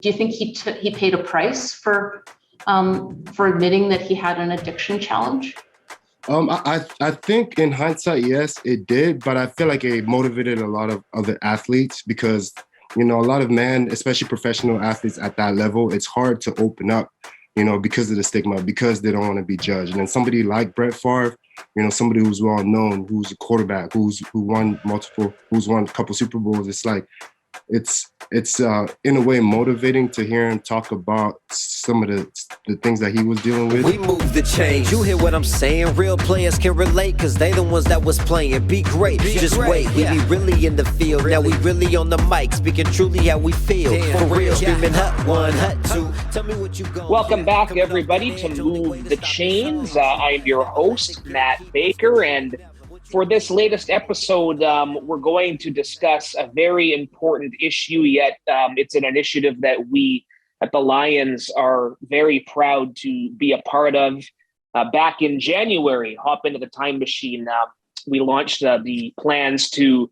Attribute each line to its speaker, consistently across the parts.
Speaker 1: Do you think he paid a price for admitting that he had an addiction challenge?
Speaker 2: I think in hindsight, yes, it did, but I feel like it motivated a lot of other athletes because, a lot of men, especially professional athletes at that level, it's hard to open up, because of the stigma, because they don't want to be judged. And then somebody like Brett Favre, somebody who's well known, who's a quarterback, who won a couple Super Bowls, it's like, it's in a way motivating to hear him talk about some of the things that he was dealing with.
Speaker 3: We move the change. You hear what I'm saying? Real players can relate because they the ones that was playing. Be great. Just wait. We be really in the field. Now we really on the mic, speaking truly how we feel. For real, screaming hut one, hut two. Tell me what you going.
Speaker 4: Welcome back, everybody, to Move the Chains. I'm your host, Matt Baker, and for this latest episode, we're going to discuss a very important issue, yet it's an initiative that we at the Lions are very proud to be a part of. Back in January, hop into the time machine, we launched the plans to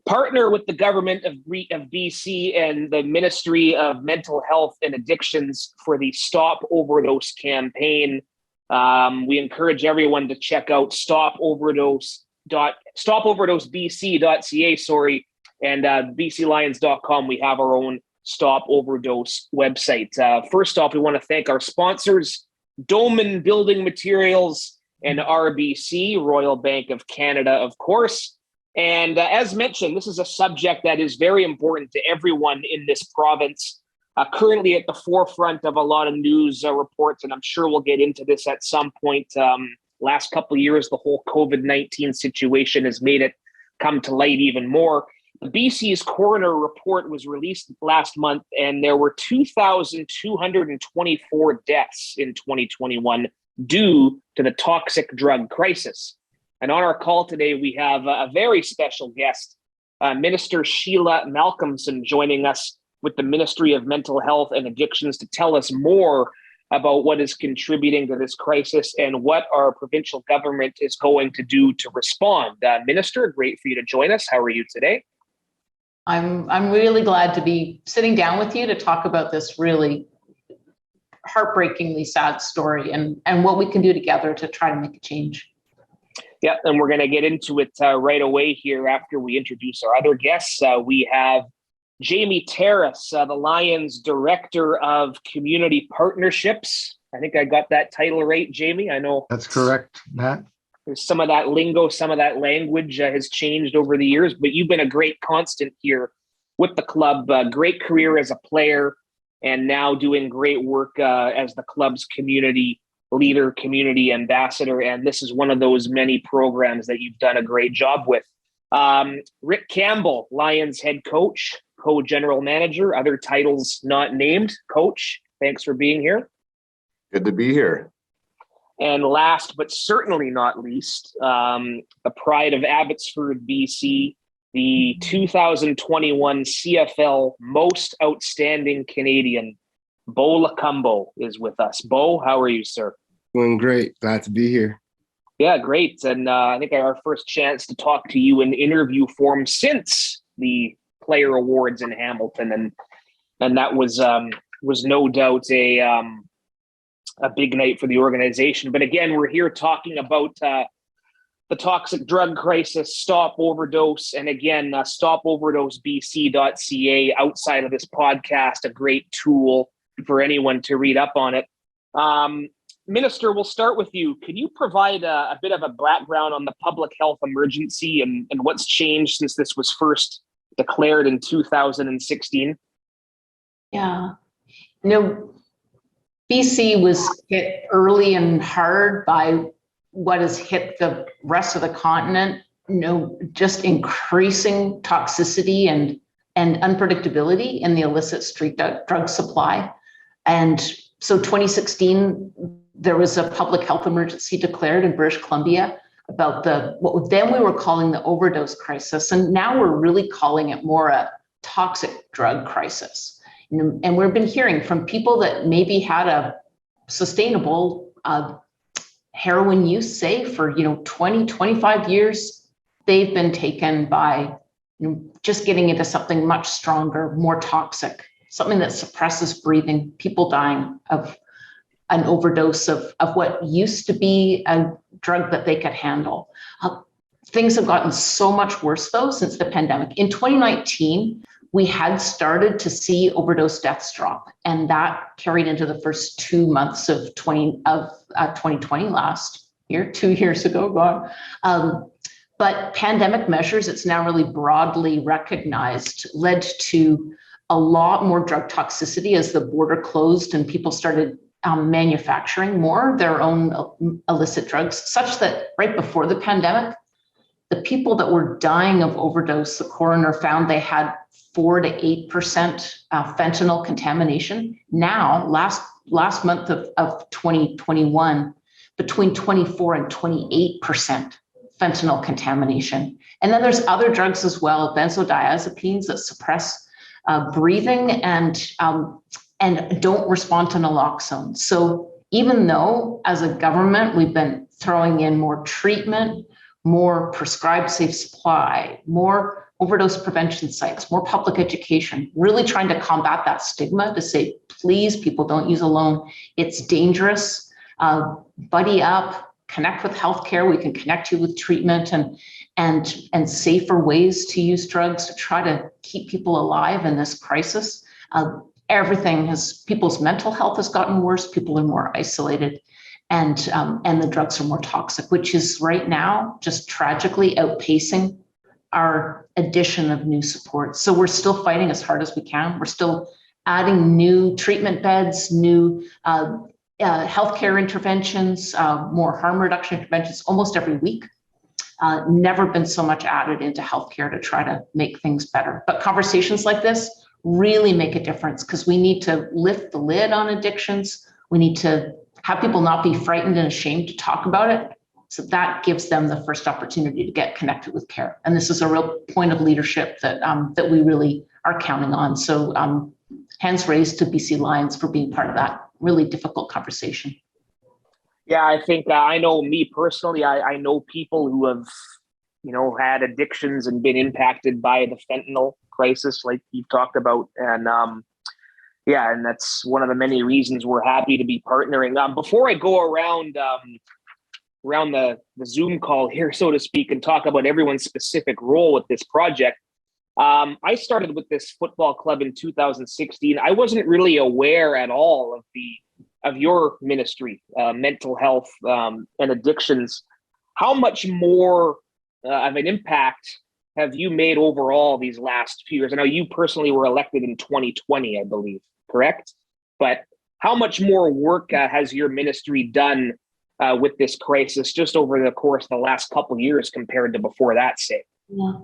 Speaker 4: partner with the government of BC and the Ministry of Mental Health and Addictions for the Stop Overdose campaign. We encourage everyone to check out stopoverdosebc.ca, and bclions.com. We have our own Stop Overdose website. First off, we want to thank our sponsors, Doman Building Materials and RBC, Royal Bank of Canada, of course. And as mentioned, this is a subject that is very important to everyone in this province, currently at the forefront of a lot of news reports, and I'm sure we'll get into this at some point. Last couple of years, the whole COVID-19 situation has made it come to light even more. The BC's coroner report was released last month, and there were 2,224 deaths in 2021 due to the toxic drug crisis. And on our call today, we have a very special guest, Minister Sheila Malcolmson, joining us with the Ministry of Mental Health and Addictions to tell us more about what is contributing to this crisis and what our provincial government is going to do to respond. Minister, great for you to join us. How are you today?
Speaker 1: I'm really glad to be sitting down with you to talk about this really heartbreakingly sad story and what we can do together to try to make a change.
Speaker 4: Yeah, and we're going to get into it right away here after we introduce our other guests. We have Jamie Terrace, the Lions Director of Community Partnerships. I think I got that title right, Jamie. I know
Speaker 5: that's correct, Matt.
Speaker 4: There's some of that lingo, some of that language has changed over the years, but you've been a great constant here with the club. Great career as a player, and now doing great work as the club's community leader, community ambassador. And this is one of those many programs that you've done a great job with. Rick Campbell, Lions head coach, co-general manager, other titles not named. Coach, thanks for being here.
Speaker 6: Good to be here.
Speaker 4: And last but certainly not least, the pride of Abbotsford, BC, the 2021 CFL Most Outstanding Canadian, Bo Lokombo, is with us. Bo, how are you, sir?
Speaker 2: Doing great. Glad to be here.
Speaker 4: Yeah, great. And I think our first chance to talk to you in interview form since the Player Awards in Hamilton, and that was no doubt a big night for the organization. But again, we're here talking about the toxic drug crisis, Stop Overdose, and again, stopoverdosebc.ca. Outside of this podcast, a great tool for anyone to read up on it. Minister, we'll start with you. Can you provide a bit of a background on the public health emergency and what's changed since this was first declared in 2016?
Speaker 1: Yeah. BC was hit early and hard by what has hit the rest of the continent, just increasing toxicity and unpredictability in the illicit street drug supply. And so 2016, there was a public health emergency declared in British Columbia about what then we were calling the overdose crisis. And now we're really calling it more a toxic drug crisis. And we've been hearing from people that maybe had a sustainable heroin use, say, for 20, 25 years. They've been taken by just getting into something much stronger, more toxic. something that suppresses breathing, people dying of an overdose of what used to be a drug that they could handle. Things have gotten so much worse, though, since the pandemic. In 2019, we had started to see overdose deaths drop, and that carried into the first 2 months of 2020 last year, 2 years ago, gone. But pandemic measures, it's now really broadly recognized, led to a lot more drug toxicity as the border closed and people started manufacturing more their own illicit drugs, such that right before the pandemic, the people that were dying of overdose, the coroner found they had 4 to 8% fentanyl contamination. Now, last month of 2021, between 24 and 28% fentanyl contamination. And then there's other drugs as well, benzodiazepines that suppress breathing and don't respond to naloxone. So even though as a government, we've been throwing in more treatment, more prescribed safe supply, more overdose prevention sites, more public education, really trying to combat that stigma to say, please, people don't use alone. It's dangerous. Buddy up, connect with healthcare. We can connect you with treatment and safer ways to use drugs to try to keep people alive in this crisis. People's mental health has gotten worse. People are more isolated. And the drugs are more toxic, which is right now just tragically outpacing our addition of new supports. So we're still fighting as hard as we can. We're still adding new treatment beds, new healthcare interventions, more harm reduction interventions almost every week. Never been so much added into healthcare to try to make things better. But conversations like this really make a difference because we need to lift the lid on addictions. We need to have people not be frightened and ashamed to talk about it. So that gives them the first opportunity to get connected with care. And this is a real point of leadership that we really are counting on. So hands raised to BC Lions for being part of that really difficult conversation.
Speaker 4: Yeah, I think I know me personally, I know people who have, had addictions and been impacted by the fentanyl crisis like you've talked about. And and that's one of the many reasons we're happy to be partnering. Before I go around the Zoom call here, so to speak, and talk about everyone's specific role with this project, I started with this football club in 2016. I wasn't really aware at all of your ministry, mental health and addictions. How much more of an impact have you made overall these last few years? I know you personally were elected in 2020, I believe, correct? But how much more work has your ministry done with this crisis just over the course of the last couple of years compared to before that, say?
Speaker 1: Yeah.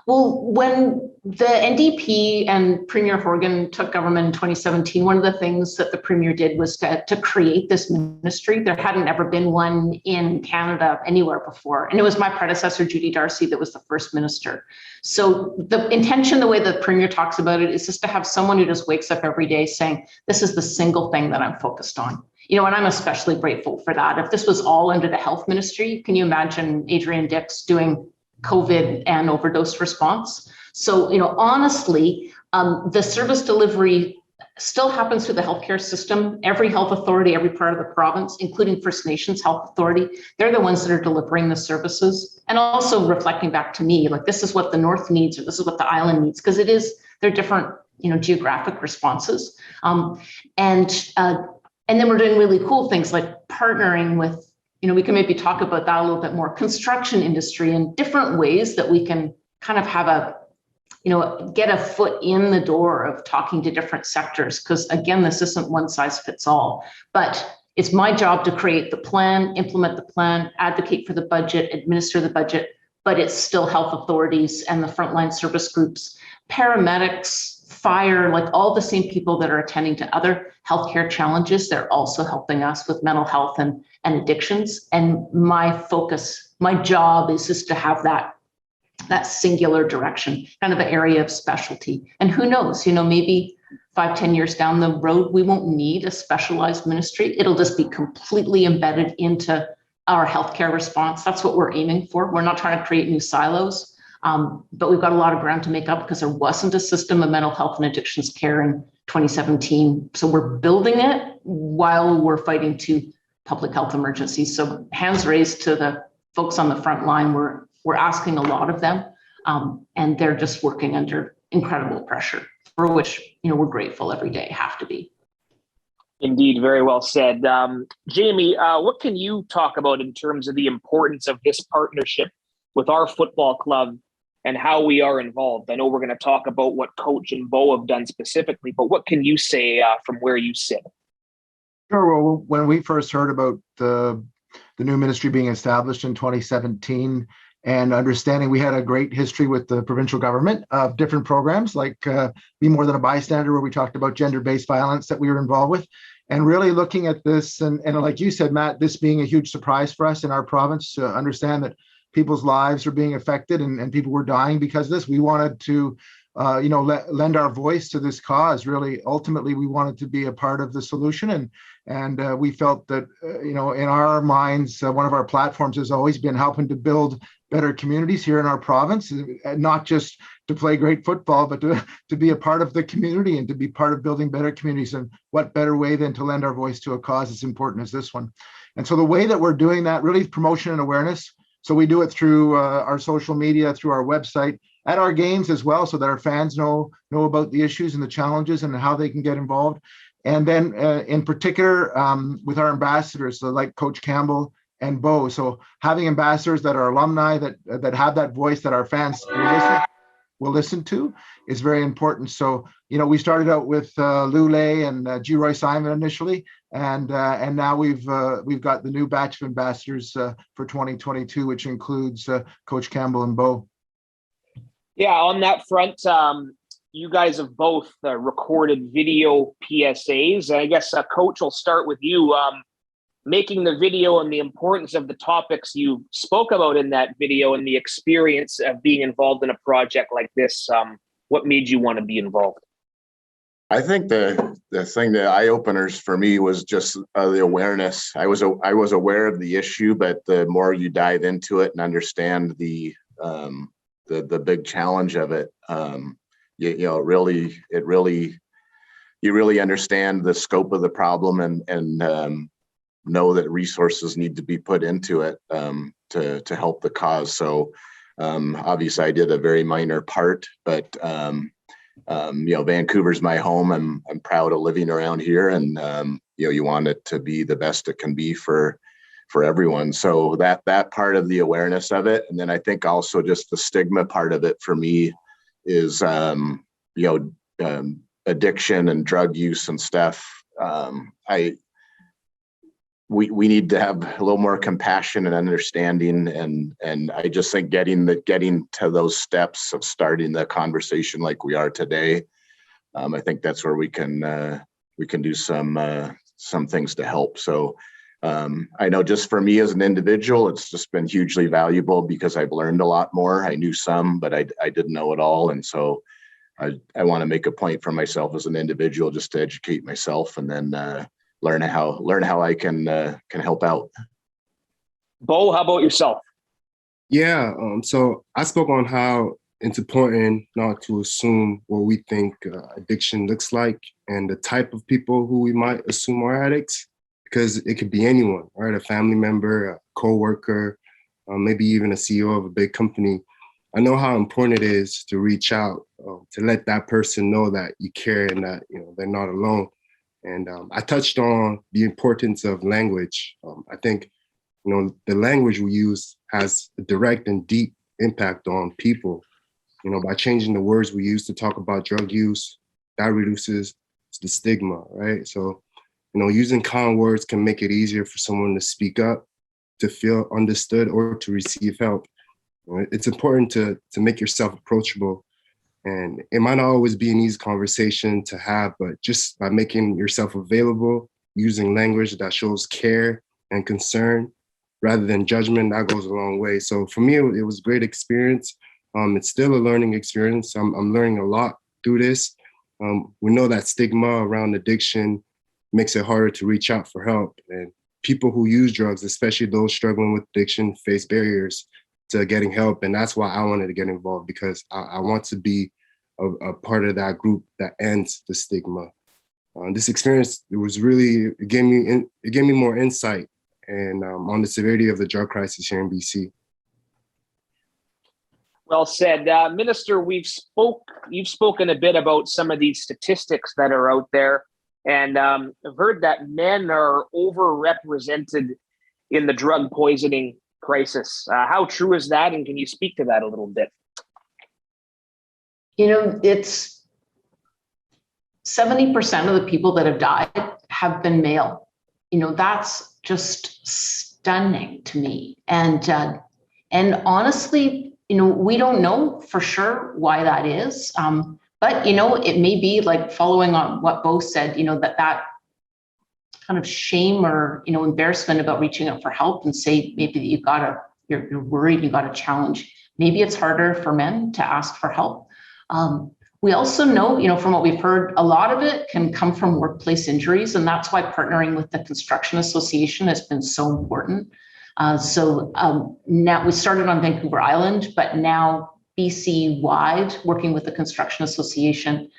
Speaker 1: Well, when the NDP and Premier Horgan took government in 2017, one of the things that the Premier did was to create this ministry. There hadn't ever been one in Canada anywhere before. And it was my predecessor, Judy Darcy, that was the first minister. So the intention, the way the Premier talks about it, is just to have someone who just wakes up every day saying, this is the single thing that I'm focused on. And I'm especially grateful for that. If this was all under the health ministry, can you imagine Adrian Dix doing COVID and overdose response? So, honestly, the service delivery still happens through the healthcare system. Every health authority, every part of the province, including First Nations Health Authority, they're the ones that are delivering the services and also reflecting back to me, like this is what the North needs, or this is what the Island needs, because they're different, geographic responses. And then we're doing really cool things like partnering with, we can maybe talk about that a little bit more, construction industry and different ways that we can kind of have get a foot in the door of talking to different sectors. Because again, this isn't one size fits all, but it's my job to create the plan, implement the plan, advocate for the budget, administer the budget, but it's still health authorities and the frontline service groups, paramedics, fire, like all the same people that are attending to other healthcare challenges. They're also helping us with mental health and addictions. And my focus, my job is just to have that singular direction, kind of an area of specialty. And who knows, maybe 5-10 years down the road, we won't need a specialized ministry. It'll just be completely embedded into our healthcare response. That's what we're aiming for. We're not trying to create new silos. But we've got a lot of ground to make up because there wasn't a system of mental health and addictions care in 2017. So we're building it while we're fighting two public health emergencies. So hands raised to the folks on the front line. We're asking a lot of them, and they're just working under incredible pressure, for which, we're grateful every day, have to be.
Speaker 4: Indeed, very well said. Jamie, what can you talk about in terms of the importance of this partnership with our football club and how we are involved? I know we're going to talk about what Coach and Bo have done specifically, but what can you say from where you sit?
Speaker 5: Sure. Well, when we first heard about the new ministry being established in 2017 and understanding we had a great history with the provincial government of different programs like Be More Than a Bystander, where we talked about gender-based violence that we were involved with, and really looking at this, and like you said, Matt, this being a huge surprise for us in our province to understand that people's lives are being affected and people were dying because of this. We wanted to lend our voice to this cause. Really, ultimately, we wanted to be a part of the solution, and we felt that in our minds, one of our platforms has always been helping to build better communities here in our province, not just to play great football, but to be a part of the community and to be part of building better communities. And what better way than to lend our voice to a cause as important as this one? And so the way that we're doing that really is promotion and awareness. So we do it through our social media, through our website, at our games as well, so that our fans know about the issues and the challenges and how they can get involved. And then in particular, with our ambassadors, so like Coach Campbell and Bo. So having ambassadors that are alumni, that have that voice that our fans will listen to is very important. So, we started out with Lou Lay and G. Roy Simon initially, and now we've got the new batch of ambassadors for 2022, which includes Coach Campbell and Bo.
Speaker 4: Yeah, on that front, you guys have both recorded video PSAs. I guess, Coach, will start with you. Making the video and the importance of the topics you spoke about in that video and the experience of being involved in a project like this, what made you want to be involved?
Speaker 6: I think the thing, the eye openers for me was just the awareness. I was aware of the issue, but the more you dive into it and understand the big challenge of it, you really understand the scope of the problem and know that resources need to be put into it to help the cause. So obviously I did a very minor part, but Vancouver's my home. I'm proud of living around here, and you want it to be the best it can be for everyone. So that part of the awareness of it, and then I think also just the stigma part of it for me is addiction and drug use and stuff. We need to have a little more compassion and understanding, and I just think getting to those steps of starting the conversation like we are today, I think that's where we can do some things to help. So I know just for me as an individual, it's just been hugely valuable because I've learned a lot more. I knew some, but I didn't know it all, and so I want to make a point for myself as an individual just to educate myself and then learn how I can help out.
Speaker 4: Bo, how about yourself?
Speaker 2: Yeah, so I spoke on how it's important not to assume what we think addiction looks like and the type of people who we might assume are addicts, because it could be anyone, right? A family member, a coworker, maybe even a CEO of a big company. I know how important it is to reach out, to let that person know that you care and that they're not alone. And I touched on the importance of language. I think, the language we use has a direct and deep impact on people. By changing the words we use to talk about drug use, that reduces the stigma, right? So, using kind words can make it easier for someone to speak up, to feel understood, or to receive help. It's important to make yourself approachable. And it might not always be an easy conversation to have, but just by making yourself available, using language that shows care and concern rather than judgment, that goes a long way. So for me, it was a great experience. It's still a learning experience. I'm learning a lot through this. We know that stigma around addiction makes it harder to reach out for help. And people who use drugs, especially those struggling with addiction, face barriers. to getting help. And that's why I wanted to get involved, because I want to be a part of that group that ends the stigma. This experience, it gave me more insight and on the severity of the drug crisis here in BC.
Speaker 4: Well said. Minister, you've spoken a bit about some of these statistics that are out there, and I've heard that men are overrepresented in the drug poisoning crisis. How true is that, and can you speak to that a little bit?
Speaker 1: It's 70% of the people that have died have been male. That's just stunning to me. And honestly, we don't know for sure why that is. But, it may be like following on what Bo said, that kind of shame or, embarrassment about reaching out for help and say, maybe you're worried, you got a challenge. Maybe it's harder for men to ask for help. We also know, from what we've heard, a lot of it can come from workplace injuries, and that's why partnering with the Construction Association has been so important. So now we started on Vancouver Island, but now BC-wide, working with the Construction Association,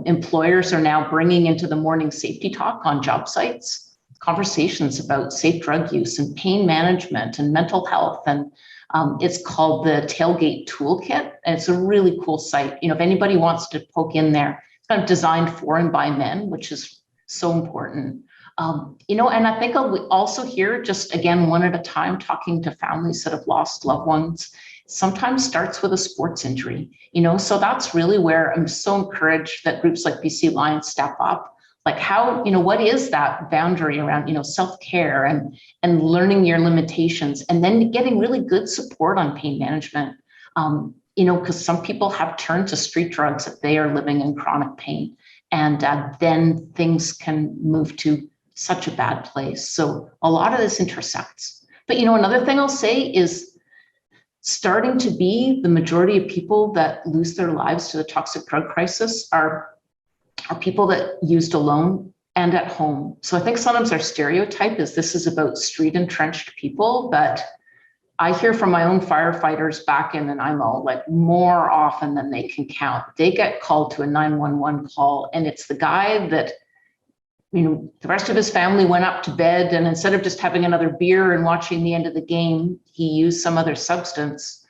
Speaker 1: employers are now bringing into the morning safety talk on job sites conversations about safe drug use and pain management and mental health. And it's called the Tailgate Toolkit, and it's a really cool site. If anybody wants to poke in there, it's kind of designed for and by men, which is so important. And I think I'll also hear, just again, one at a time, talking to families that have lost loved ones, sometimes starts with a sports injury, so that's really where I'm so encouraged that groups like BC Lions step up. Like how, what is that boundary around, self-care and learning your limitations, and then getting really good support on pain management, because some people have turned to street drugs if they are living in chronic pain, and then things can move to such a bad place. So a lot of this intersects. But, another thing I'll say is starting to be the majority of people that lose their lives to the toxic drug crisis are people that used alone and at home. So I think sometimes our stereotype is this is about street entrenched people, but I hear from my own firefighters back in Nanaimo, like more often than they can count, they get called to a 911 call, and it's the guy that, the rest of his family went up to bed, and instead of just having another beer and watching the end of the game, he used some other substance.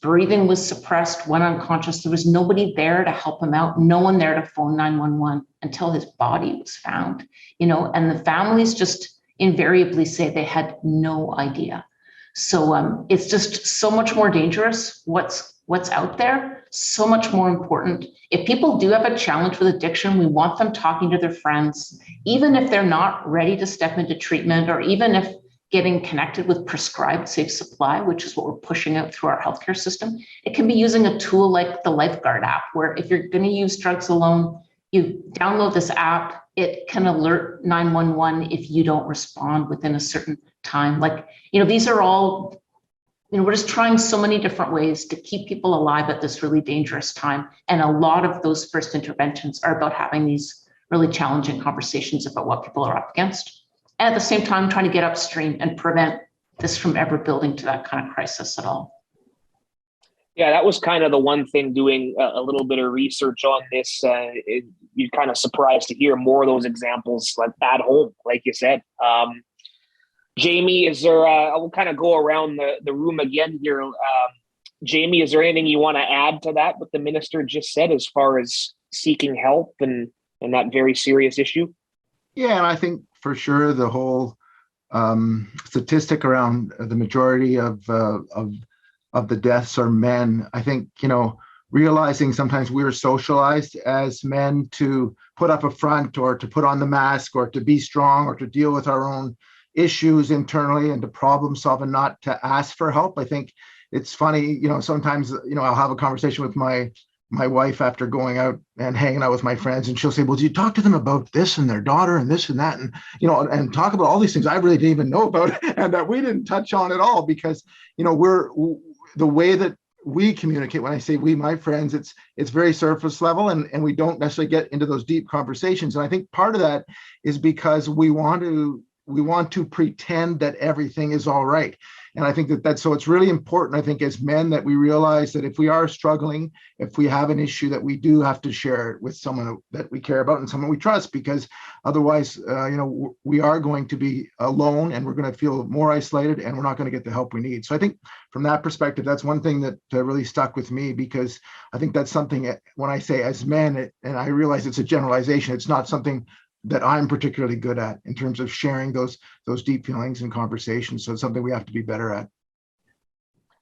Speaker 1: Breathing was suppressed, went unconscious. There was nobody there to help him out, no one there to phone 911 until his body was found, and the families just invariably say they had no idea. So it's just so much more dangerous what's out there, so much more important. If people do have a challenge with addiction, we want them talking to their friends, even if they're not ready to step into treatment, or even if getting connected with prescribed safe supply, which is what we're pushing out through our healthcare system. It can be using a tool like the Lifeguard app, where if you're going to use drugs alone, you download this app, it can alert 911 if you don't respond within a certain time. These are all, we're just trying so many different ways to keep people alive at this really dangerous time. And a lot of those first interventions are about having these really challenging conversations about what people are up against. And at the same time, trying to get upstream and prevent this from ever building to that kind of crisis at all.
Speaker 4: Yeah, that was kind of the one thing doing a little bit of research on this. You're kind of surprised to hear more of those examples like at home, like you said. Jamie, is there, I will kind of go around the room again here. Jamie, is there anything you want to add to that, what the minister just said, as far as seeking help and that very serious issue?
Speaker 5: Yeah, and I think for sure the whole statistic around the majority of the deaths are men. I think, realizing sometimes we're socialized as men to put up a front, or to put on the mask, or to be strong, or to deal with our own issues internally and to problem solve, and not to ask for help. I think it's funny, sometimes, I'll have a conversation with my wife after going out and hanging out with my friends, and she'll say, well, do you talk to them about this and their daughter and this and that, and and talk about all these things I really didn't even know about and that we didn't touch on at all, because we're the way that we communicate. When I say we, my friends, it's very surface level, and we don't necessarily get into those deep conversations. And I think part of that is because we want to we want to pretend that everything is all right. And I think so it's really important, I think, as men, that we realize that if we are struggling, if we have an issue, that we do have to share it with someone that we care about and someone we trust, because otherwise, we are going to be alone and we're going to feel more isolated and we're not going to get the help we need. So I think from that perspective, that's one thing that really stuck with me, because I think that's something, when I say as men, and I realize it's a generalization, it's not something that I'm particularly good at in terms of sharing those deep feelings and conversations. So it's something we have to be better at.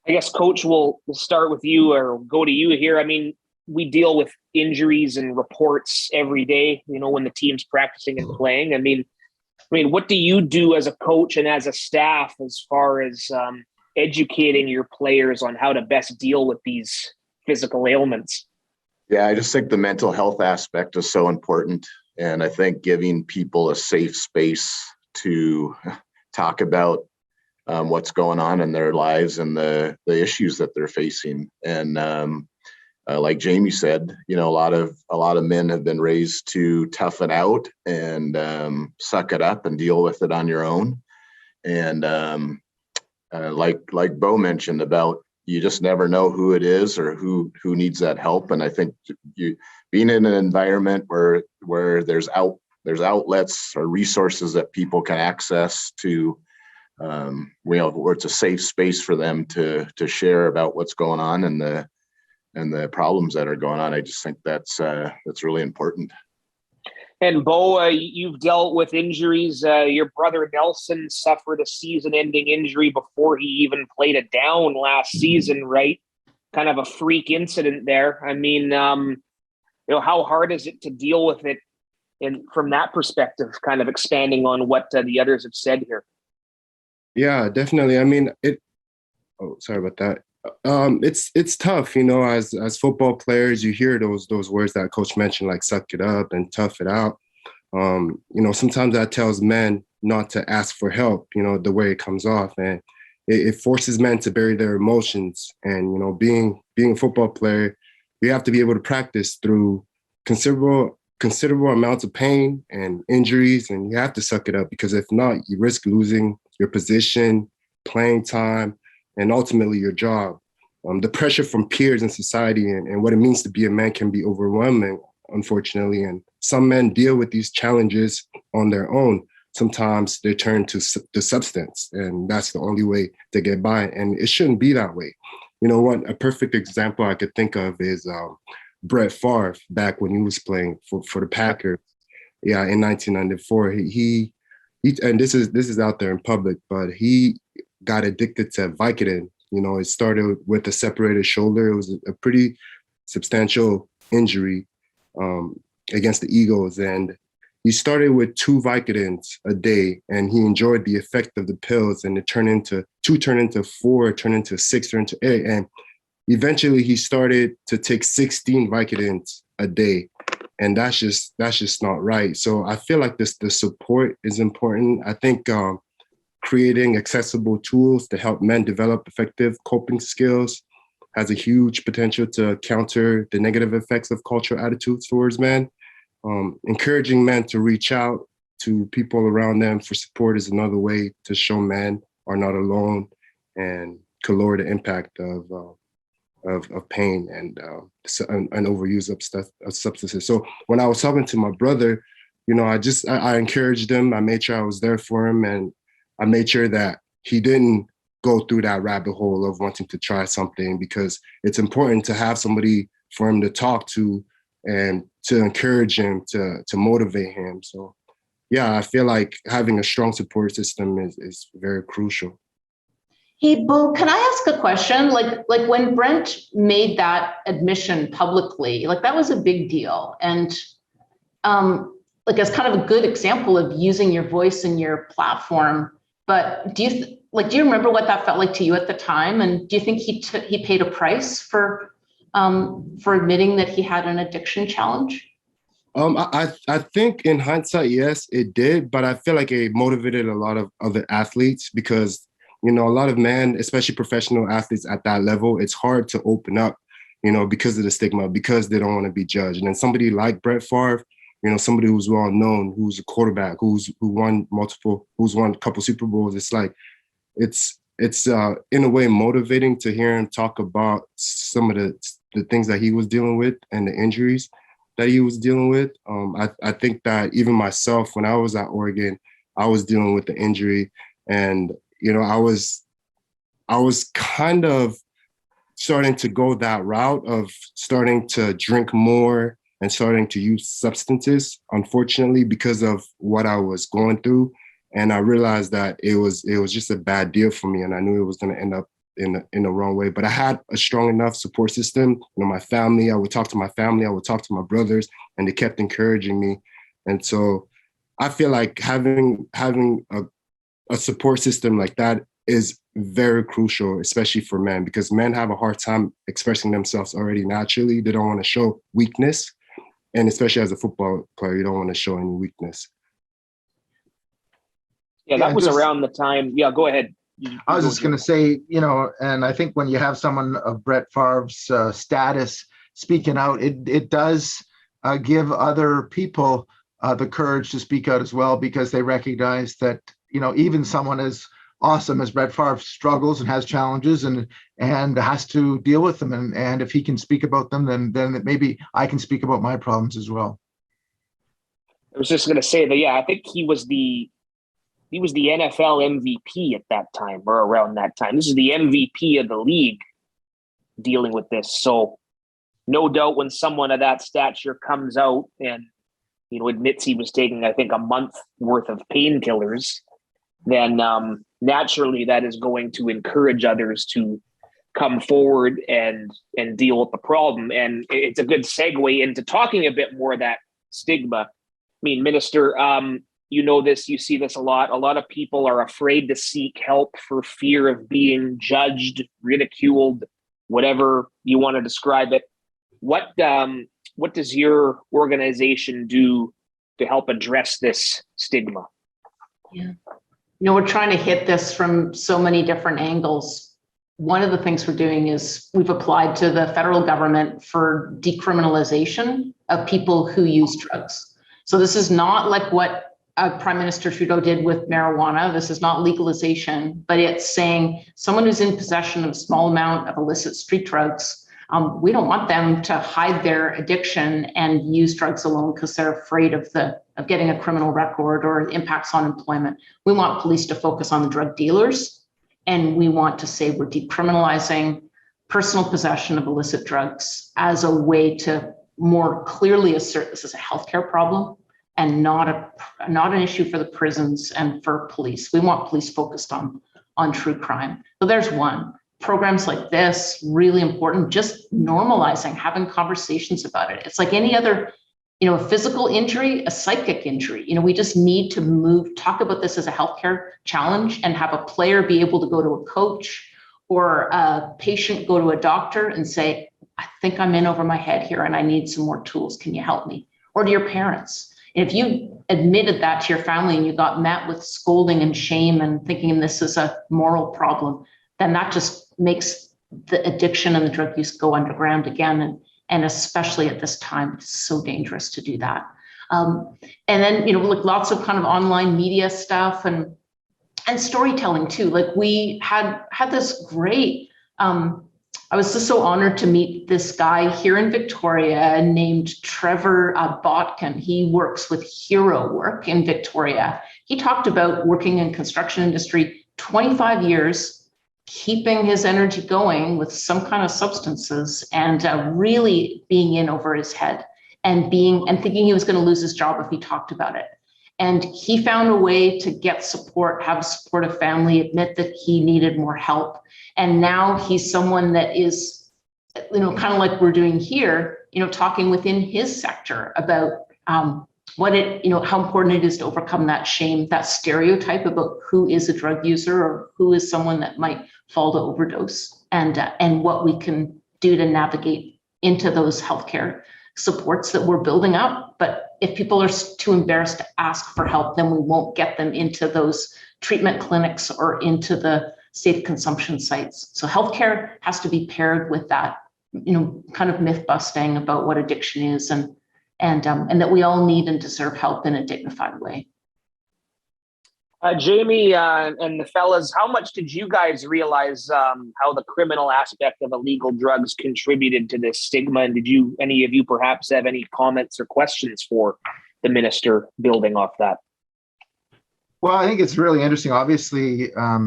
Speaker 4: I guess, Coach, we'll start with you or go to you here. I mean, we deal with injuries and reports every day, when the team's practicing and playing. I mean, what do you do as a coach and as a staff as far as educating your players on how to best deal with these physical ailments?
Speaker 6: Yeah, I just think the mental health aspect is so important. And I think giving people a safe space to talk about what's going on in their lives and the issues that they're facing. And like Jamie said, a lot of men have been raised to toughen out and suck it up and deal with it on your own. And like Bo mentioned about, you just never know who it is or who needs that help. And I think being in an environment where there's outlets or resources that people can access to, where it's a safe space for them to share about what's going on and the problems that are going on. I just think that's really important.
Speaker 4: And Bo, you've dealt with injuries. Your brother Nelson suffered a season-ending injury before he even played it down last season, right? Kind of a freak incident there. I mean, how hard is it to deal with it? And from that perspective, kind of expanding on what the others have said here.
Speaker 2: Yeah, definitely. I mean, sorry about that. It's tough, as football players, you hear those words that Coach mentioned, like suck it up and tough it out. Sometimes that tells men not to ask for help, the way it comes off. And it forces men to bury their emotions. And, being a football player, you have to be able to practice through considerable amounts of pain and injuries, and you have to suck it up, because if not, you risk losing your position, playing time, and ultimately your job. The pressure from peers in society and what it means to be a man can be overwhelming, unfortunately. And some men deal with these challenges on their own. Sometimes they turn to the substance, and that's the only way to get by. And it shouldn't be that way. A perfect example I could think of is Brett Favre back when he was playing for the Packers. Yeah, in 1994, he and this is out there in public, but he got addicted to Vicodin. It started with a separated shoulder. It was a pretty substantial injury against the Eagles. And he started with 2 Vicodins a day, and he enjoyed the effect of the pills, and it turned into 4, turned into 6, turned into 8. And eventually he started to take 16 Vicodins a day. And that's just not right. So I feel like the support is important. I think creating accessible tools to help men develop effective coping skills has a huge potential to counter the negative effects of cultural attitudes towards men. Encouraging men to reach out to people around them for support is another way to show men are not alone and can lower the impact of pain and overuse of substances. So when I was talking to my brother, I encouraged him. I made sure I was there for him, and I made sure that he didn't go through that rabbit hole of wanting to try something, because it's important to have somebody for him to talk to and to encourage him, to motivate him. So yeah, I feel like having a strong support system is very crucial.
Speaker 1: Hey, Bo, can I ask a question? Like when Brent made that admission publicly, that was a big deal. And as kind of a good example of using your voice and your platform. But do you remember what that felt like to you at the time? And do you think he paid a price for admitting that he had an addiction challenge?
Speaker 2: I think in hindsight, yes, it did. But I feel like it motivated a lot of other athletes, because a lot of men, especially professional athletes at that level, it's hard to open up, because of the stigma, because they don't want to be judged. And then somebody like Brett Favre, somebody who's well known, who's a quarterback, who won a couple Super Bowls. It's like, it's in a way motivating to hear him talk about some of the things that he was dealing with and the injuries that he was dealing with. I think that even myself, when I was at Oregon, I was dealing with the injury, and I was kind of starting to go that route of starting to drink more and starting to use substances, unfortunately, because of what I was going through. And I realized that it was just a bad deal for me, and I knew it was going to end up in the wrong way. But I had a strong enough support system. My family, I would talk to my family, I would talk to my brothers, and they kept encouraging me. And so I feel like having a support system like that is very crucial, especially for men, because men have a hard time expressing themselves already naturally. They don't want to show weakness. And especially as a football player, you don't want to show any weakness.
Speaker 4: Yeah, that was around the time. Yeah, go ahead.
Speaker 5: I was just going to say, and I think when you have someone of Brett Favre's status speaking out, it does give other people the courage to speak out as well, because they recognize that, even someone as awesome as Brett Favre struggles and has challenges and has to deal with them. And if he can speak about them, then maybe I can speak about my problems as well.
Speaker 4: I was just going to say that, yeah, I think he was the NFL MVP at that time, or around that time. This is the MVP of the league dealing with this. So no doubt when someone of that stature comes out and, admits he was taking, I think, a month worth of painkillers, then naturally that is going to encourage others to come forward and deal with the problem. And it's a good segue into talking a bit more of that stigma. I mean, Minister, you see this a lot. A lot of people are afraid to seek help for fear of being judged, ridiculed, whatever you want to describe it. What does your organization do to help address this stigma?
Speaker 1: Yeah. We're trying to hit this from so many different angles. One of the things we're doing is we've applied to the federal government for decriminalization of people who use drugs. So this is not like what Prime Minister Trudeau did with marijuana. This is not legalization, but it's saying someone who's in possession of a small amount of illicit street drugs, we don't want them to hide their addiction and use drugs alone because they're afraid of getting a criminal record or impacts on employment. We want police to focus on the drug dealers, and we want to say we're decriminalizing personal possession of illicit drugs as a way to more clearly assert this is a healthcare problem and not an issue for the prisons and for police. We want police focused on true crime. So there's one. Programs like this, really important, just normalizing, having conversations about it. It's like any other, a physical injury, a psychic injury. We just need to talk about this as a healthcare challenge and have a player be able to go to a coach or a patient go to a doctor and say, I think I'm in over my head here and I need some more tools. Can you help me? Or to your parents. And if you admitted that to your family and you got met with scolding and shame and thinking this is a moral problem, then that just makes the addiction and the drug use go underground again. And especially at this time, it's so dangerous to do that. And then, like lots of kind of online media stuff and storytelling too. Like we had this great, I was just so honored to meet this guy here in Victoria named Trevor Botkin. He works with Hero Work in Victoria. He talked about working in construction industry, 25 years, keeping his energy going with some kind of substances and really being in over his head and thinking he was going to lose his job if he talked about it. And he found a way to get support, have a supportive family, admit that he needed more help. And now he's someone that is, kind of like we're doing here, talking within his sector about how important it is to overcome that shame, that stereotype about who is a drug user or who is someone that might fall to overdose, and what we can do to navigate into those healthcare supports that we're building up. But if people are too embarrassed to ask for help, then we won't get them into those treatment clinics or into the safe consumption sites. So healthcare has to be paired with that, kind of myth busting about what addiction is and and that we all need and deserve help in a dignified way.
Speaker 4: Jamie and the fellas, how much did you guys realize how the criminal aspect of illegal drugs contributed to this stigma? And did any of you perhaps have any comments or questions for the minister building off that?
Speaker 5: Well, I think it's really interesting. Obviously, I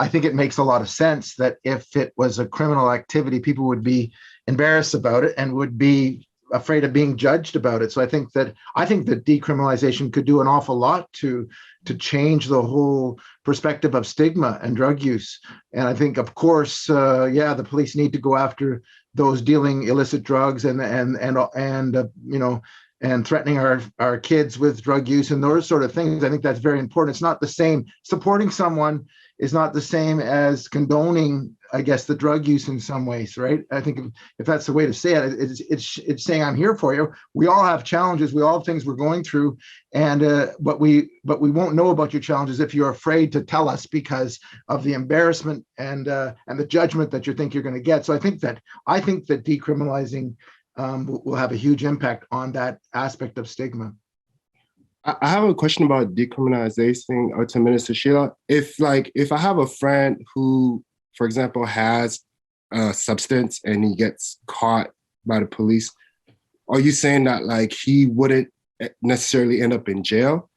Speaker 5: think it makes a lot of sense that if it was a criminal activity, people would be embarrassed about it and would be afraid of being judged about it. So I think that decriminalization could do an awful lot to change the whole perspective of stigma and drug use. And I think, of course, the police need to go after those dealing illicit drugs and threatening our kids with drug use and those sort of things. I think that's very important. It's not the same. Supporting someone is not the same as condoning, I guess, the drug use in some ways, right? I think if that's the way to say it, it's saying I'm here for you. We all have challenges. We all have things we're going through, and but we won't know about your challenges if you're afraid to tell us because of the embarrassment and the judgment that you think you're going to get. So I think that decriminalizing will have a huge impact on that aspect of stigma.
Speaker 2: I have a question about decriminalization to Minister Sheila. If I have a friend who, for example, has a substance and he gets caught by the police, are you saying that like he wouldn't necessarily end up in jail?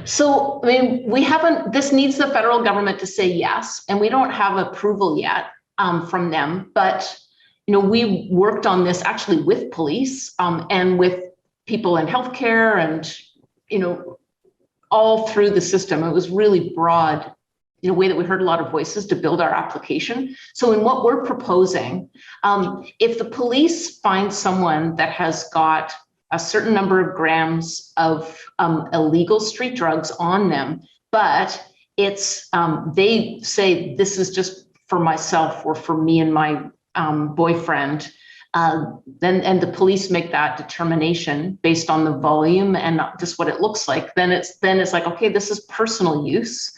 Speaker 1: So, I mean, this needs the federal government to say yes, and we don't have approval yet from them, but we worked on this actually with police and with people in healthcare and, all through the system. It was really broad in a way that we heard a lot of voices to build our application. So in what we're proposing, if the police find someone that has got a certain number of grams of illegal street drugs on them, but it's they say this is just for myself or for me and my boyfriend, then the police make that determination based on the volume and not just what it looks like. Then it's like, okay, this is personal use.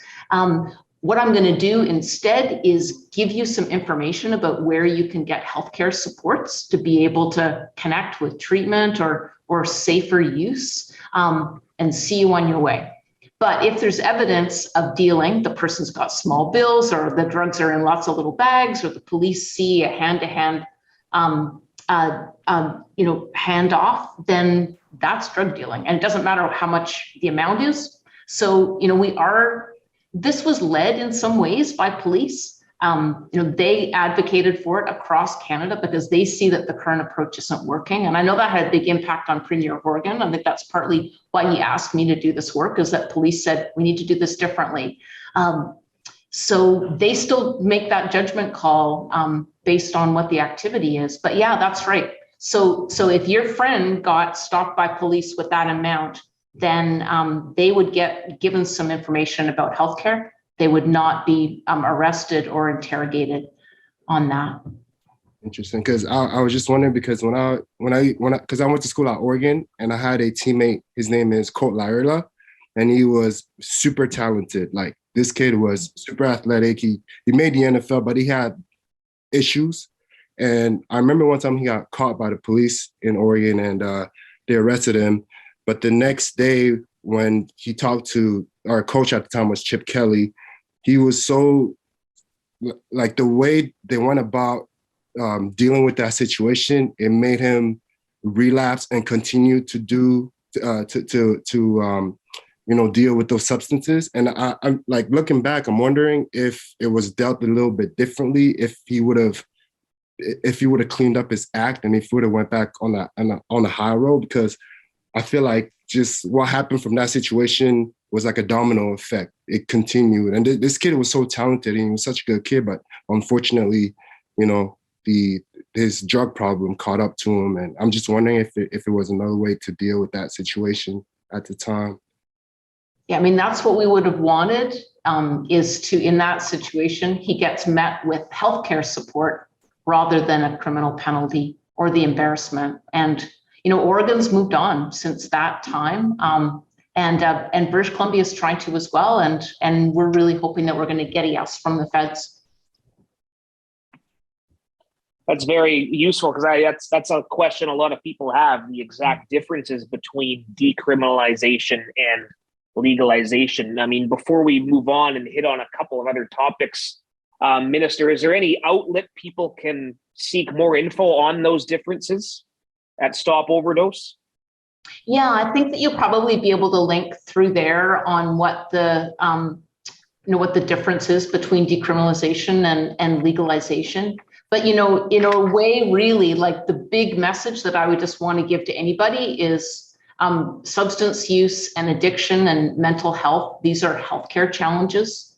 Speaker 1: What I'm going to do instead is give you some information about where you can get healthcare supports to be able to connect with treatment or safer use, and see you on your way. But if there's evidence of dealing, the person's got small bills or the drugs are in lots of little bags, or the police see a hand-to-hand handoff, then that's drug dealing. And it doesn't matter how much the amount is. So, this was led in some ways by police. They advocated for it across Canada because they see that the current approach isn't working. And I know that had a big impact on Premier Horgan. I think that's partly why he asked me to do this work, is that police said, we need to do this differently. So they still make that judgment call based on what the activity is. But yeah, that's right. So if your friend got stopped by police with that amount, then they would get given some information about healthcare. They would not be arrested or interrogated on that.
Speaker 2: Interesting, because I was just wondering, because when I went to school at Oregon, and I had a teammate, his name is Coach Rick, and he was super talented. Like, this kid was super athletic. He made the NFL, but he had issues. And I remember one time he got caught by the police in Oregon, and they arrested him. But the next day, when he talked to our coach at the time, was Chip Kelly, he was so, like, the way they went about dealing with that situation, it made him relapse and continue to deal with those substances. And I'm like, looking back, I'm wondering if it was dealt a little bit differently, if he would have cleaned up his act, and if he would have went back on the high road, because I feel like just what happened from that situation was like a domino effect. It continued. And this kid was so talented, and he was such a good kid, but unfortunately, his drug problem caught up to him. And I'm just wondering if it was another way to deal with that situation at the time.
Speaker 1: Yeah, I mean, that's what we would have wanted, is to, in that situation, he gets met with healthcare support rather than a criminal penalty or the embarrassment. And Oregon's moved on since that time, and British Columbia is trying to as well, and we're really hoping that we're going to get a yes from the feds.
Speaker 4: That's very useful because that's a question a lot of people have, the exact differences between decriminalization and legalization. I mean, before we move on and hit on a couple of other topics, Minister, is there any outlet people can seek more info on those differences at Stop Overdose?
Speaker 1: Yeah, I think that you'll probably be able to link through there on what the what the difference is between decriminalization and legalization. But in a way, really, like the big message that I would just want to give to anybody is substance use and addiction and mental health. These are healthcare challenges.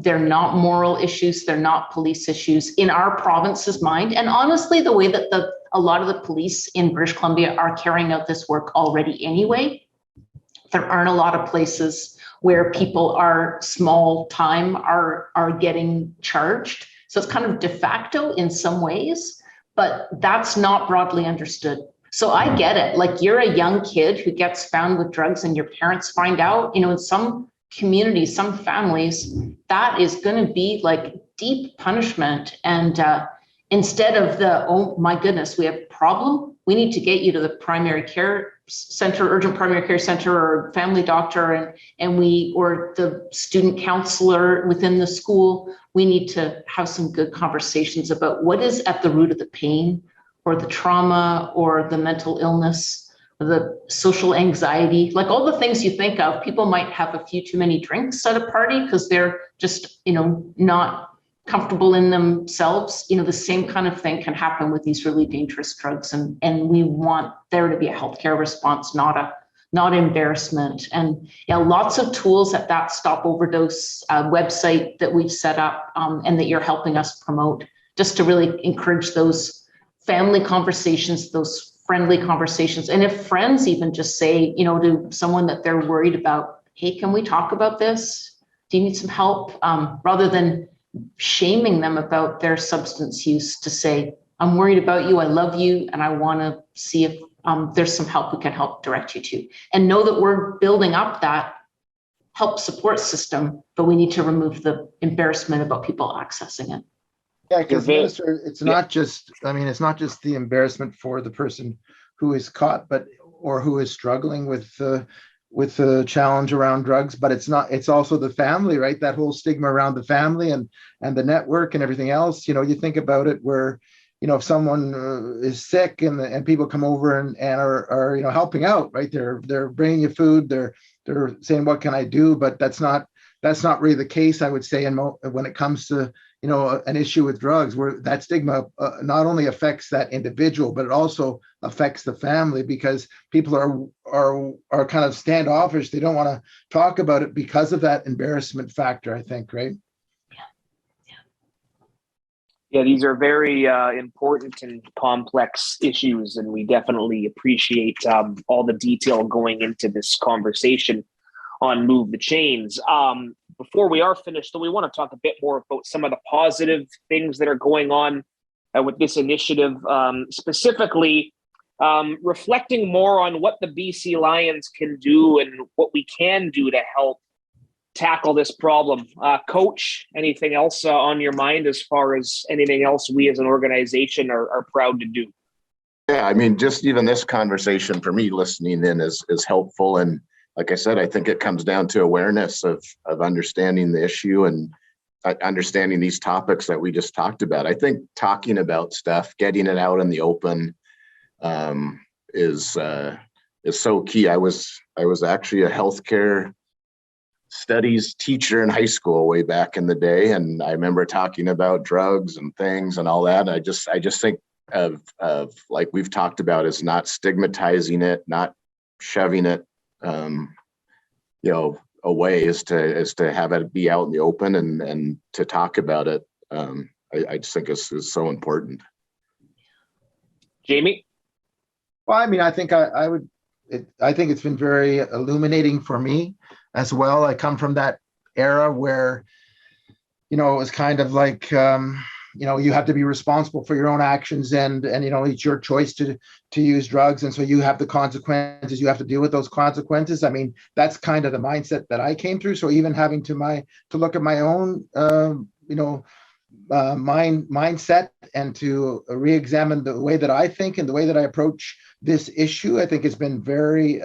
Speaker 1: They're not moral issues. They're not police issues in our province's mind. And honestly, the way that a lot of the police in British Columbia are carrying out this work already anyway, there aren't a lot of places where people are small time are getting charged. So it's kind of de facto in some ways, but that's not broadly understood. So I get it. Like, you're a young kid who gets found with drugs and your parents find out, in some communities, some families, that is going to be like deep punishment. And instead of oh my goodness, we have a problem, we need to get you to the primary care center, urgent primary care center, or family doctor, or the student counselor within the school. We need to have some good conversations about what is at the root of the pain, or the trauma, or the mental illness, or the social anxiety, like all the things you think of. People might have a few too many drinks at a party because they're just, not comfortable in themselves. The same kind of thing can happen with these really dangerous drugs. And we want there to be a healthcare response, not embarrassment. And yeah, lots of tools at that Stop Overdose website that we've set up and that you're helping us promote, just to really encourage those family conversations, those friendly conversations. And if friends even just say, to someone that they're worried about, hey, can we talk about this? Do you need some help? Rather than shaming them about their substance use, to say, I'm worried about you, I love you, and I want to see if there's some help we can help direct you to. And know that we're building up that help support system, but we need to remove the embarrassment about people accessing it.
Speaker 5: Yeah, because Minister, it's not just the embarrassment for the person who is caught, or who is struggling with the challenge around drugs, but it's also the family, right? That whole stigma around the family and the network and everything else. You think about it where, if someone is sick and people come over and are helping out, right? They're bringing you food, they're saying, what can I do? But that's not really the case, I would say, when it comes to an issue with drugs, where that stigma not only affects that individual, but it also affects the family, because people are kind of standoffish. They don't want to talk about it because of that embarrassment factor, I think, right?
Speaker 4: Yeah, these are very important and complex issues, and we definitely appreciate all the detail going into this conversation on Move the Chains. Before we are finished, though, we want to talk a bit more about some of the positive things that are going on with this initiative, specifically reflecting more on what the BC Lions can do and what we can do to help tackle this problem. Coach, anything else on your mind as far as anything else we as an organization are proud to do?
Speaker 6: Yeah, I mean, just even this conversation for me, listening in is helpful. And like I said, I think it comes down to awareness of understanding the issue and understanding these topics that we just talked about. I think talking about stuff, getting it out in the open is so key. I was actually a healthcare studies teacher in high school way back in the day, and I remember talking about drugs and things and all that. I just think of like we've talked about, is not stigmatizing it, not shoving it away, is to have it be out in the open and to talk about it. I just think is so important.
Speaker 4: Jamie?
Speaker 5: Well, I mean, I think I think it's been very illuminating for me as well. I come from that era where, it was kind of like, you have to be responsible for your own actions, and it's your choice to use drugs, and so you have the consequences. You have to deal with those consequences. I mean, that's kind of the mindset that I came through. So even having to look at my own mindset and to re-examine the way that I think and the way that I approach this issue. I think it's been very,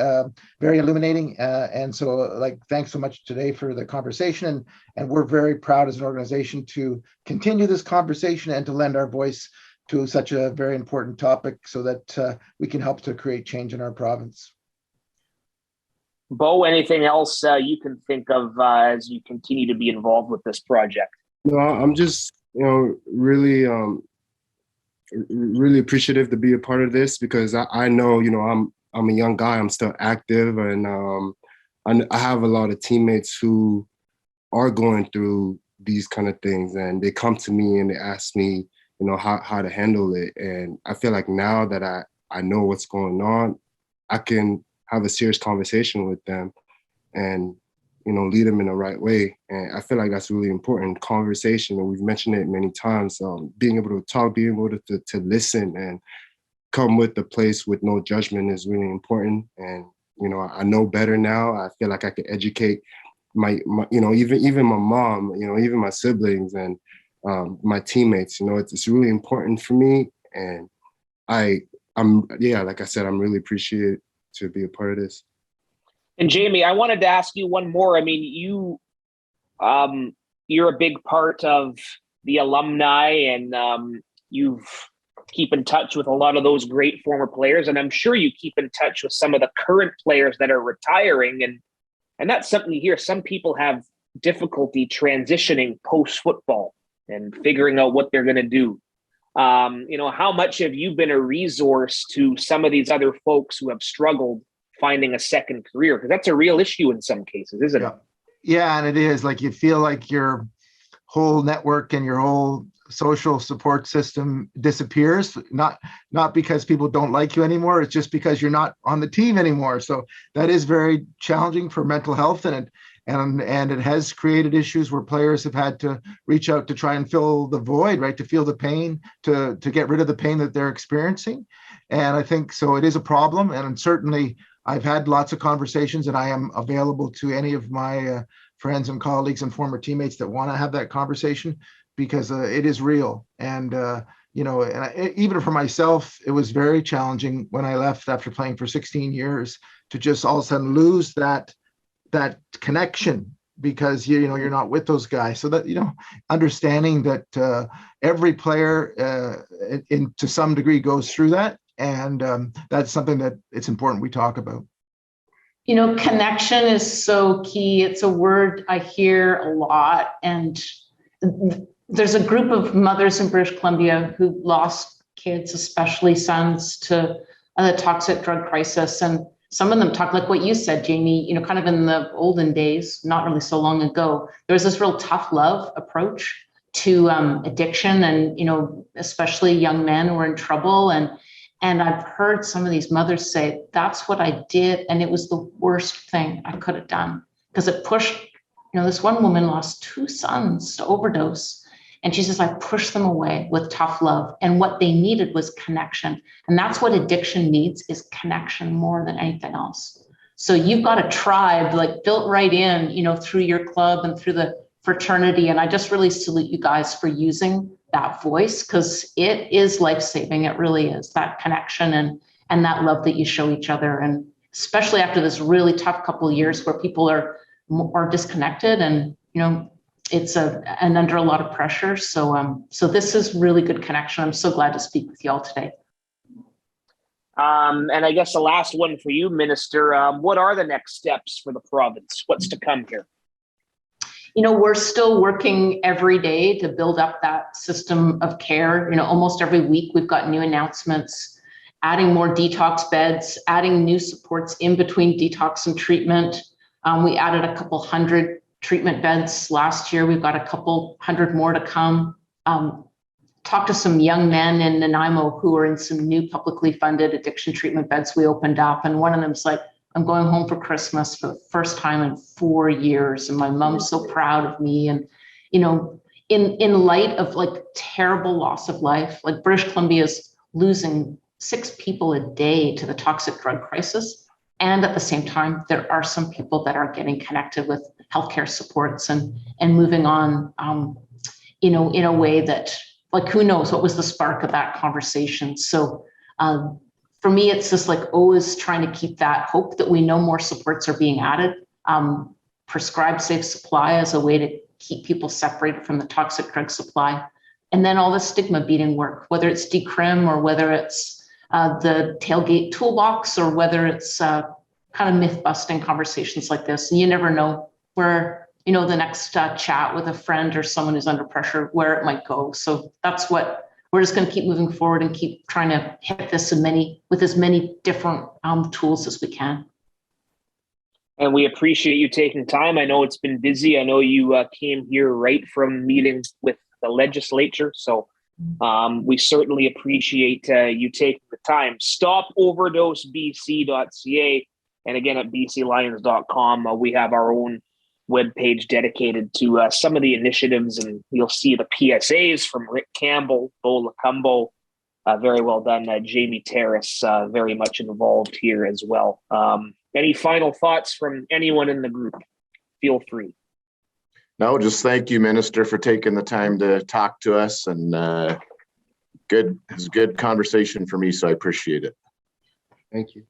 Speaker 5: very illuminating. And so, like, thanks so much today for the conversation. And we're very proud as an organization to continue this conversation and to lend our voice to such a very important topic so that we can help to create change in our province.
Speaker 4: Bo, anything else you can think of as you continue to be involved with this project?
Speaker 2: No, I'm just, really, really appreciative to be a part of this, because I know, I'm a young guy, I'm still active, and I have a lot of teammates who are going through these kind of things, and they come to me and they ask me, how to handle it. And I feel like now that I know what's going on, I can have a serious conversation with them and, lead them in the right way. And I feel like that's really important, conversation. And we've mentioned it many times, being able to talk, being able to listen and come with a place with no judgment is really important. And, I know better now. I feel like I can educate my even my mom, even my siblings and my teammates. It's really important for me. And like I said, I'm really appreciative to be a part of this.
Speaker 4: And Jamie, I wanted to ask you one more. I mean, you're a big part of the alumni, and you've keep in touch with a lot of those great former players, and I'm sure you keep in touch with some of the current players that are retiring, and that's something you hear. Some people have difficulty transitioning post-football and figuring out what they're going to do. How much have you been a resource to some of these other folks who have struggled finding a second career? Because that's a real issue in some cases, isn't it?
Speaker 5: Yeah, and it is. Like, you feel like your whole network and your whole social support system disappears, not because people don't like you anymore. It's just because you're not on the team anymore. So that is very challenging for mental health, and it has created issues where players have had to reach out to try and fill the void, right? To feel the pain, to get rid of the pain that they're experiencing. And I think so it is a problem. And certainly I've had lots of conversations, and I am available to any of my friends and colleagues and former teammates that want to have that conversation, because it is real. And, even for myself, it was very challenging when I left after playing for 16 years to just all of a sudden lose that connection, because you're not with those guys. So that, understanding that every player to some degree goes through that. And that's something that it's important we talk about.
Speaker 1: Connection is so key. It's a word I hear a lot. And there's a group of mothers in British Columbia who lost kids, especially sons, to the toxic drug crisis. And some of them talk like what you said, Jamie, kind of in the olden days, not really so long ago, there was this real tough love approach to addiction, and, especially young men who were in trouble. And I've heard some of these mothers say, that's what I did. And it was the worst thing I could have done, because it pushed, this one woman lost 2 sons to overdose. And she says, I pushed them away with tough love. And what they needed was connection. And that's what addiction needs, is connection more than anything else. So you've got a tribe like built right in, through your club and through the fraternity. And I just really salute you guys for using that voice, because it is life-saving. It really is, that connection and that love that you show each other. And especially after this really tough couple of years where people are more disconnected and, it's and under a lot of pressure. So this is really good connection. I'm so glad to speak with you all today.
Speaker 4: And I guess the last one for you, Minister, what are the next steps for the province? What's to come here?
Speaker 1: We're still working every day to build up that system of care. Almost every week we've got new announcements, adding more detox beds, adding new supports in between detox and treatment. We added a couple hundred treatment beds last year. We've got a couple hundred more to come. Talked to some young men in Nanaimo who are in some new publicly funded addiction treatment beds we opened up. And one of them's like, I'm going home for Christmas for the first time in 4 years. And my mom's so proud of me. And, in light of like terrible loss of life, like British Columbia is losing 6 people a day to the toxic drug crisis. And at the same time, there are some people that are getting connected with healthcare supports and moving on. in a way that, like, who knows what was the spark of that conversation. So for me, it's just like always trying to keep that hope that we know more supports are being added. Prescribed safe supply as a way to keep people separated from the toxic drug supply. And then all the stigma beating work, whether it's decrim or whether it's the tailgate toolbox or whether it's kind of myth busting conversations like this. And you never know where, the next chat with a friend or someone who's under pressure, where it might go. So that's what we're just going to keep moving forward and keep trying to hit this with as many different tools as we can.
Speaker 4: And we appreciate you taking time. I know it's been busy. I know you came here right from meetings with the legislature. So we certainly appreciate you taking the time. StopOverdoseBC.ca. And again, at bclions.com, we have our own webpage dedicated to some of the initiatives. And you'll see the PSAs from Rick Campbell, Lokombo. Very well done. Jamie Terrace, very much involved here as well. Any final thoughts from anyone in the group? Feel free.
Speaker 6: No, just thank you, Minister, for taking the time to talk to us. And it's a good conversation for me, so I appreciate it.
Speaker 2: Thank you.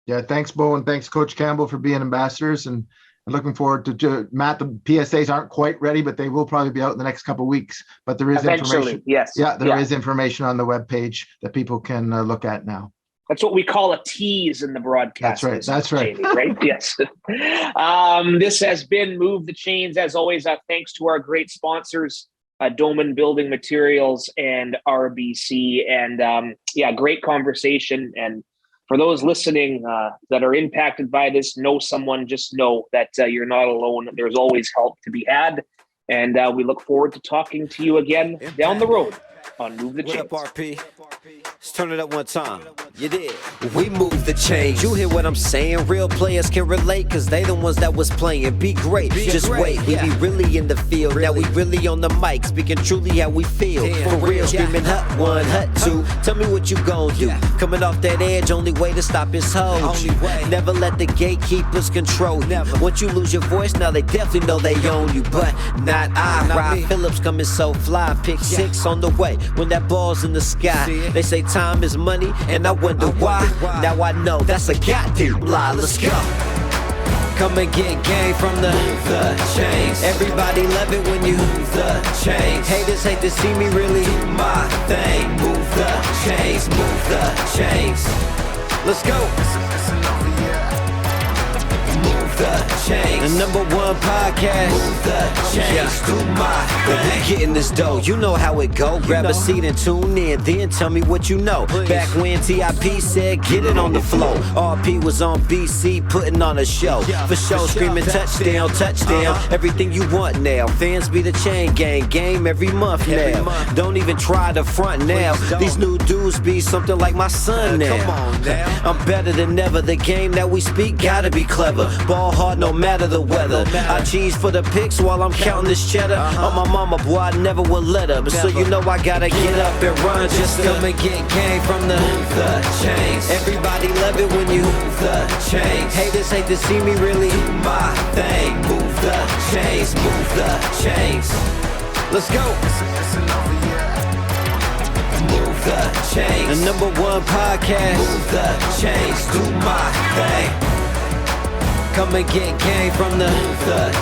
Speaker 5: Yeah, thanks, Bo, and thanks, Coach Campbell, for being ambassadors. And looking forward to Matt. The PSAs aren't quite ready, but they will probably be out in the next couple of weeks. But there is information.
Speaker 4: Yes.
Speaker 5: Yeah, there is information on the webpage that people can look at now.
Speaker 4: That's what we call a tease in the broadcast.
Speaker 5: That's right.
Speaker 4: Jamie, right? Yes. This has been Move the Chains. As always, thanks to our great sponsors, Doman Building Materials and RBC. And great conversation. And for those listening that are impacted by this, know someone, just know that you're not alone. There's always help to be had. And we look forward to talking to you again down the road on Move the Chains.
Speaker 3: What up, RP? Let's turn it up one time. You did. We move the chains. You hear what I'm saying? Real players can relate, cause they the ones that was playing. Be great. Just wait. We be really in the field. Now we really on the mic, speaking truly how we feel. For real, screaming hut one, hut two. Tell me what you gon' do. Coming off that edge, only way to stop is hold you. Never let the gatekeepers control you. Once you lose your voice, now they definitely know they own you. But not I. Rob Phillips coming so fly. Pick 6 on the way. When that ball's in the sky, they say time is money, and I wonder why. Now I know that's a goddamn lie. Let's go. Come and get game from the chains. Everybody love it when you the chains. Haters hate to see me really do my thing. Move the chains, move the chains. Let's go. The chains. The #1 podcast. Move the chains. Do my thing. We getting this dough. You know how it go. Grab a seat and tune in. Then tell me what you know. Back when TIP said get it on the flow. RP was on BC putting on a show. For show screaming touchdown, touchdown. Everything you want now. Fans be the chain gang. Game every month now. Don't even try to front now. These new dudes be something like my son now. Come on now. I'm better than ever. The game that we speak gotta be clever. Ball hard no matter the weather. I cheese for the picks while I'm counting this cheddar. On my mama, boy, I never would let her. But so you know I gotta get up and run just to come and get game from the chains. Everybody love it when you the chains. Haters hate to see me really do my thing. Move the chains, move the chains. Let's go. Move the chains. The #1 podcast. Move the chains. Do my thing. Come and get game from the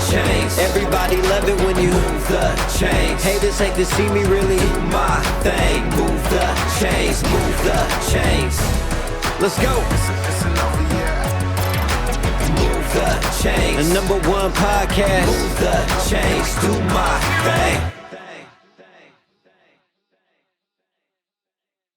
Speaker 3: chains. Everybody love it when you the chains. Haters hate to see me really do my thing. Move the chains, move the chains. Let's go. Move the chains. The #1 podcast. Move the chains. Do my thing.